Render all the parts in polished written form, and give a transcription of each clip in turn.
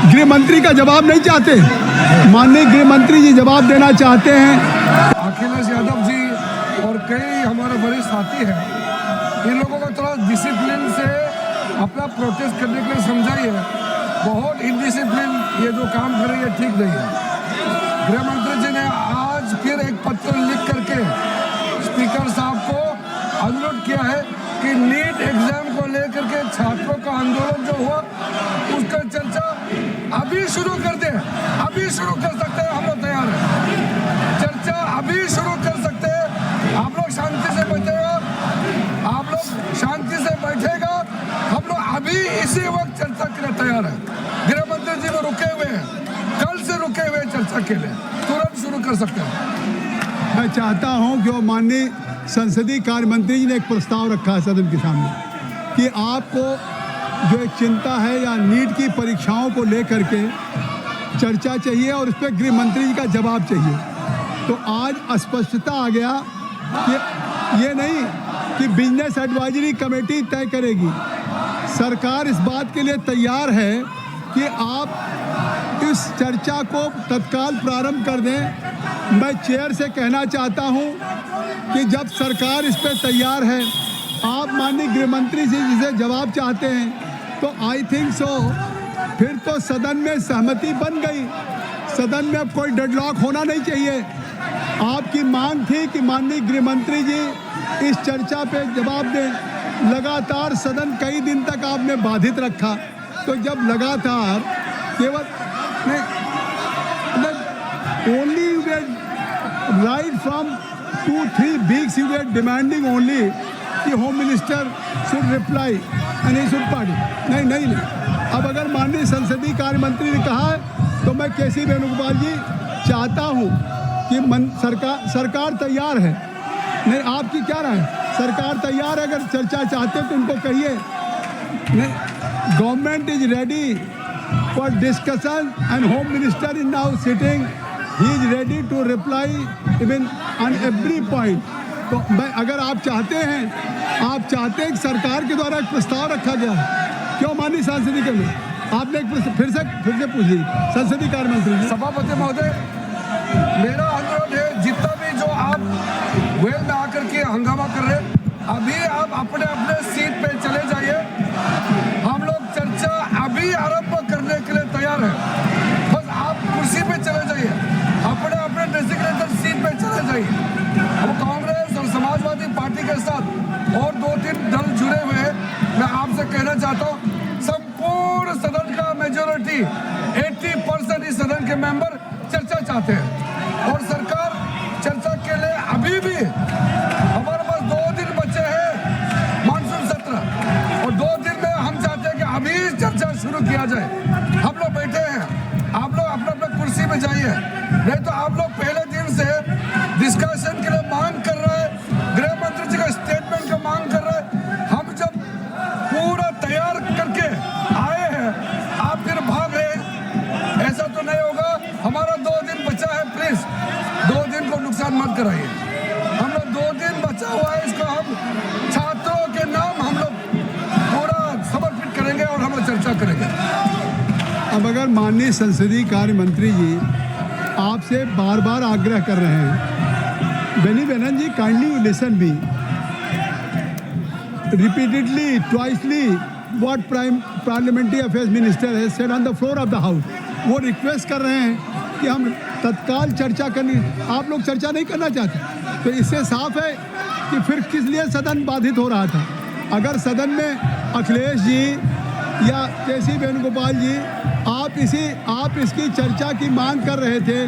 गृह मंत्री का जवाब नहीं चाहते? माननीय गृह मंत्री जी जवाब देना चाहते हैं। अखिलेश यादव जी और कई हमारे वरिष्ठ साथी हैं, इन लोगों को थोड़ा डिसिप्लिन से अपना प्रोटेस्ट करने के लिए समझाइए। बहुत इनडिसिप्लिन ये जो काम कर रही है ठीक नहीं है। गृह मंत्री जी ने आज फिर एक पत्र लिख करके स्पीकर साहब को अनुरोध किया है कि नीट एग्जाम को लेकर के छात्रों का आंदोलन जो हुआ उसका चर्चा अभी शुरू कर दे। अभी शुरू कर सकते हैं, हम लोग तैयार हैं। चर्चा अभी शुरू कर सकते हैं। आप लोग शांति से बैठेगा, आप लोग शांति से बैठेगा, हम लोग अभी इसी वक्त चर्चा के लिए तैयार है। गृह मंत्री जी वो रुके हुए हैं, कल से रुके हुए चर्चा के लिए, तुरंत शुरू कर सकते हैं। मैं चाहता हूं कि वो माननीय संसदीय कार्य मंत्री जी ने एक प्रस्ताव रखा है सदन के सामने कि आपको जो एक चिंता है या नीट की परीक्षाओं को लेकर के चर्चा चाहिए और उस पर गृह मंत्री जी का जवाब चाहिए। तो आज स्पष्टता आ गया कि ये नहीं कि बिजनेस एडवाइजरी कमेटी तय करेगी। सरकार इस बात के लिए तैयार है कि आप इस चर्चा को तत्काल प्रारंभ कर दें। मैं चेयर से कहना चाहता हूं कि जब सरकार इस पर तैयार है, आप माननीय गृह मंत्री जी जिसे जवाब चाहते हैं, तो आई थिंक सो फिर तो सदन में सहमति बन गई। सदन में अब कोई डेडलॉक होना नहीं चाहिए। आपकी मांग थी कि माननीय गृह मंत्री जी इस चर्चा पे जवाब दें। लगातार सदन कई दिन तक आपने बाधित रखा, तो जब लगातार केवल only right from 2-3 weeks you were demanding only कि home minister should reply and he should party. नहीं। अब अगर माननीय संसदीय कार्य मंत्री ने कहा है तो मैं केसी वेणुगोपाल जी चाहता हूं कि सरकार तैयार है। नहीं, आपकी क्या राय है? सरकार तैयार है? अगर चर्चा चाहते तो उनको कहिए। नहीं, government is ready for discussion and home minister is now sitting, he is ready to reply even on every point. तो मैं अगर आप चाहते हैं कि सरकार के द्वारा एक प्रस्ताव रखा गया है, क्यों माननीय सांसदीय के में आपने एक फिर से पूछ ली संसदीय कार्य मंत्री। सभापति महोदय, मेरा अनुरोध है, जितना भी जो आप वेल में आकर के हंगामा कर रहे हैं, अभी आप अपने अपने सीट पे चले जाइए। हम लोग चर्चा अभी आरंभ करने के लिए तैयार है। बस आप कुर्सी पे चले जाइए, अपने अपने डेजिग्नेटेड सीट पे चले जाइए। अब कांग्रेस और समाजवादी पार्टी के साथ और 2-3 दल जुड़े हुए हैं। मैं आपसे कहना चाहता हूँ, संपूर्ण सदन का मेजोरिटी 80% इस सदन के मेंबर चर्चा चाहते हैं और सरकार चर्चा के लिए अभी भी, हमारे पास 2 दिन बचे हैं मानसून सत्र, और 2 दिन में हम चाहते हैं कि अभी चर्चा शुरू किया जाए। हम लोग बैठे हैं, आप लोग अपने अपने कुर्सी पे जाइए। नहीं तो आप लोग पहले दिन से डिस्कशन के लिए मांग कर रहे हैं, गृह मंत्री जी का स्टेटमेंट का मांग कर रहे हैं। हम जब पूरा तैयार करके आए हैं, आप फिर भाग रहे हैं, ऐसा तो नहीं होगा। हमारा 2 दिन बचा है, प्लीज 2 दिन को नुकसान मत कराइए। हम लोग 2 दिन बचा हुआ है, इसको हम छात्रों के नाम हम लोग पूरा समर्पित करेंगे और हम लोग चर्चा करेंगे। अब अगर माननीय संसदीय कार्य मंत्री जी आपसे बार बार आग्रह कर रहे हैं, Benny Behanan ji kindly you listen me repeatedly, twicely what parliamentary affairs minister has said on the floor of the house. वो रिक्वेस्ट कर रहे हैं कि हम तत्काल चर्चा करनी। आप लोग चर्चा नहीं करना चाहते, तो इससे साफ है कि फिर किस लिए सदन बाधित हो रहा था। अगर सदन में अखिलेश जी या केसी वेणुगोपाल जी आप इसकी चर्चा की मांग कर रहे थे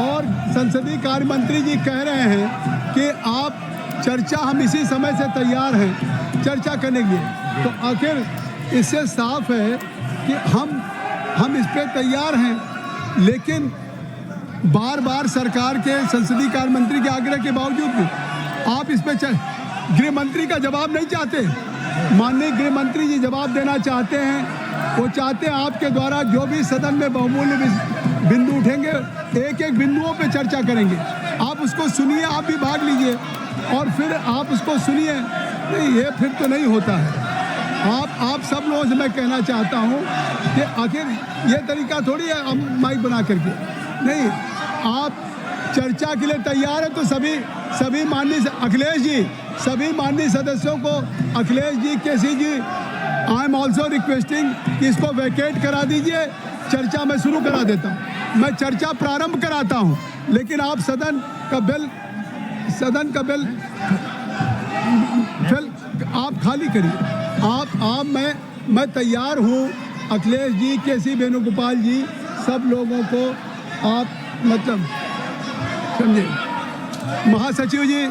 और संसदीय कार्य मंत्री जी कह रहे हैं कि आप चर्चा, हम इसी समय से तैयार हैं चर्चा करने के लिए, तो आखिर इससे साफ है कि हम इस पे तैयार हैं। लेकिन बार बार सरकार के संसदीय कार्य मंत्री के आग्रह के बावजूद भी आप इस पे गृह मंत्री का जवाब नहीं चाहते। माननीय गृह मंत्री जी जवाब देना चाहते हैं। वो चाहते हैं आपके द्वारा जो भी सदन में बहुमूल्य बिंदु उठेंगे, एक बिंदुओं पे चर्चा करेंगे। आप उसको सुनिए, आप भी भाग लीजिए और फिर आप उसको सुनिए। नहीं, ये फिर तो नहीं होता है। आप सब लोगों से मैं कहना चाहता हूँ कि आखिर ये तरीका थोड़ी है हम माइक बना करके, नहीं, आप चर्चा के लिए तैयार है तो सभी माननीय अखिलेश जी, सभी माननीय सदस्यों को, अखिलेश जी, केसी जी, आई एम ऑल्सो रिक्वेस्टिंग कि इसको वैकेट करा दीजिए, चर्चा मैं शुरू करा देता हूँ, मैं चर्चा प्रारंभ कराता हूँ, लेकिन आप सदन का बिल आप खाली करिए। मैं तैयार हूँ, अखिलेश जी, केसी वेणुगोपाल जी, सब लोगों को आप मतलब समझे, महासचिव जी,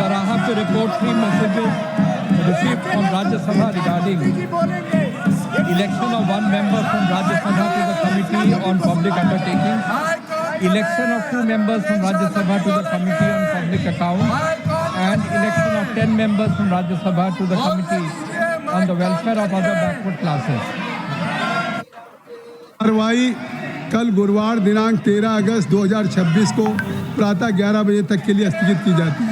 Sir, I have to report 3 messages received from Rajya Sabha regarding election of 1 member from Rajya Sabha to the Committee on Public Undertakings, election of 2 members from Rajya Sabha to the Committee on Public Accounts, and election of 10 members from Rajya Sabha to the Committee on the Welfare of Other Backward Classes. कार्रवाई कल गुरुवार दिनांक 13 अगस्त 2026 को प्रातः 11 बजे तक के लिए स्थगित की जाती है।